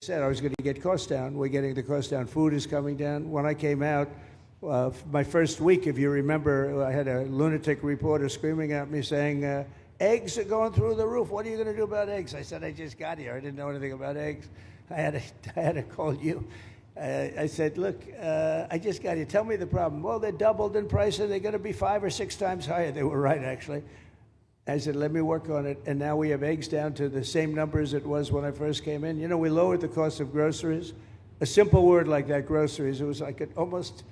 said I was going to get costs down. We're getting the costs down. Food is coming down. When I came out, my first week, if you remember, I had a lunatic reporter screaming at me saying, eggs are going through the roof. What are you going to do about eggs? I said, I just got here. I didn't know anything about eggs. I had to call you. I said, look, I just got here. Tell me the problem. Well, they doubled in price, and they're going to be 5 or 6 times higher. They were right, actually. I said, let me work on it. And now we have eggs down to the same numbers it was when I first came in. You know, we lowered the cost of groceries. A simple word like that, groceries, it was like almost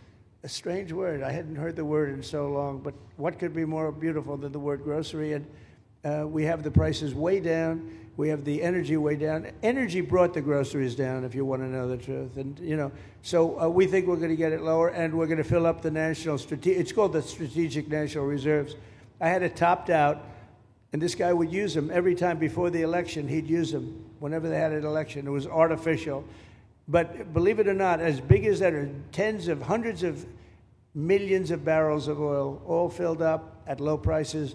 a strange word. I hadn't heard the word in so long, but what could be more beautiful than the word grocery? And we have the prices way down. We have the energy way down. Energy brought the groceries down, if you want to know the truth. And, you know, so we think we're going to get it lower, and we're going to fill up the it's called the Strategic National Reserves. I had it topped out, and this guy would use them every time before the election. He'd use them whenever they had an election. It was artificial. But believe it or not, as big as that are hundreds of millions of barrels of oil, all filled up at low prices.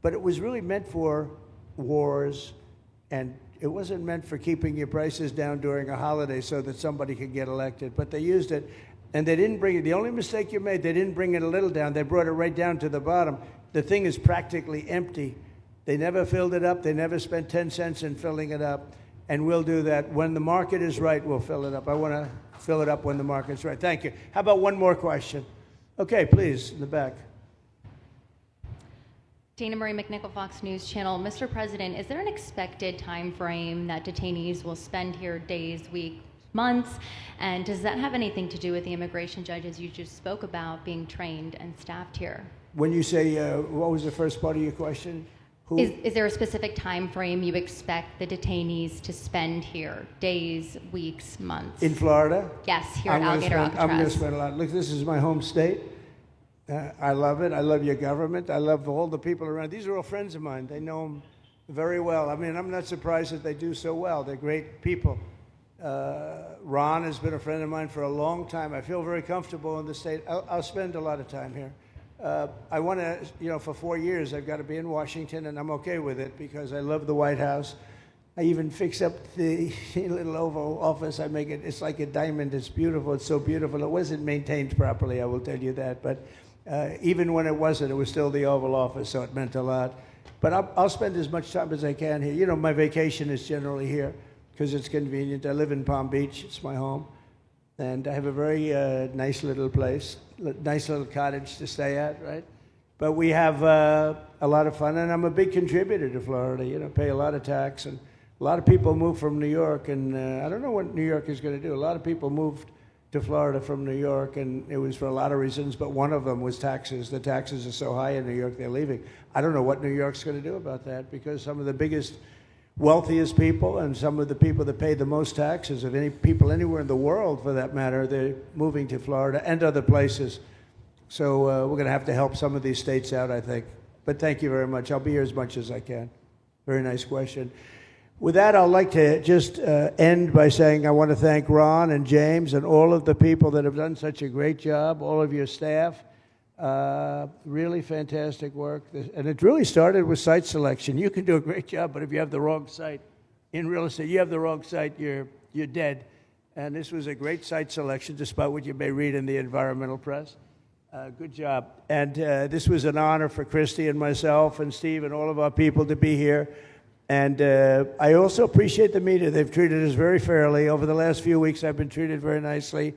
But it was really meant for wars, and it wasn't meant for keeping your prices down during a holiday so that somebody could get elected. But they used it, and they didn't bring it. The only mistake you made, they didn't bring it a little down. They brought it right down to the bottom. The thing is practically empty. They never filled it up. They never spent 10 cents in filling it up. And we'll do that. When the market is right, we'll fill it up. I want to fill it up when the market's right. Thank you. How about one more question? Okay, please, in the back. Dana Marie McNichol, Fox News Channel. Mr. President, is there an expected time frame that detainees will spend here, days, weeks, months? And does that have anything to do with the immigration judges you just spoke about being trained and staffed here? When you say, what was the first part of your question? Is there a specific time frame you expect the detainees to spend here? Days, weeks, months? In Florida? Yes, here at Alligator, Alcatraz. I'm going to spend a lot. Look, this is my home state. I love it. I love your government. I love all the people around. These are all friends of mine. They know them very well. I mean, I'm not surprised that they do so well. They're great people. Ron has been a friend of mine for a long time. I feel very comfortable in the state. I'll spend a lot of time here. I want to, you know, for 4 years, I've got to be in Washington, and I'm okay with it because I love the White House. I even fix up the little Oval Office. I make it, it's like a diamond. It's beautiful. It's so beautiful. It wasn't maintained properly, I will tell you that. But even when it wasn't, it was still the Oval Office, so it meant a lot. But I'll spend as much time as I can here. You know, my vacation is generally here because it's convenient. I live in Palm Beach. It's my home. And I have a very nice little place, nice little cottage to stay at, right? But we have a lot of fun, and I'm a big contributor to Florida, you know, pay a lot of tax. And a lot of people move from New York, and I don't know what New York is going to do. A lot of people moved to Florida from New York, and it was for a lot of reasons, but one of them was taxes. The taxes are so high in New York, they're leaving. I don't know what New York's going to do about that, because some of the biggest, wealthiest people and some of the people that pay the most taxes of any people anywhere in the world, for that matter, they're moving to Florida and other places. So we're going to have to help some of these states out, I think. But thank you very much. I'll be here as much as I can. Very nice question. With that, I'd like to just end by saying I want to thank Ron and James and all of the people that have done such a great job, all of your staff. Really fantastic work. And it really started with site selection. You can do a great job, but if you have the wrong site in real estate, you have the wrong site, you're dead. And this was a great site selection, despite what you may read in the environmental press. Good job. And this was an honor for Christy and myself and Steve and all of our people to be here. And I also appreciate the media. They've treated us very fairly. Over the last few weeks, I've been treated very nicely.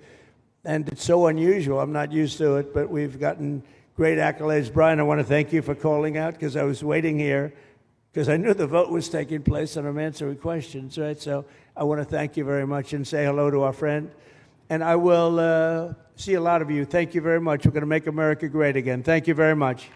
And it's so unusual. I'm not used to it, but we've gotten great accolades. Brian, I want to thank you for calling out, because I was waiting here because I knew the vote was taking place and I'm answering questions, right? So I want to thank you very much and say hello to our friend. And I will see a lot of you. Thank you very much. We're going to make America great again. Thank you very much.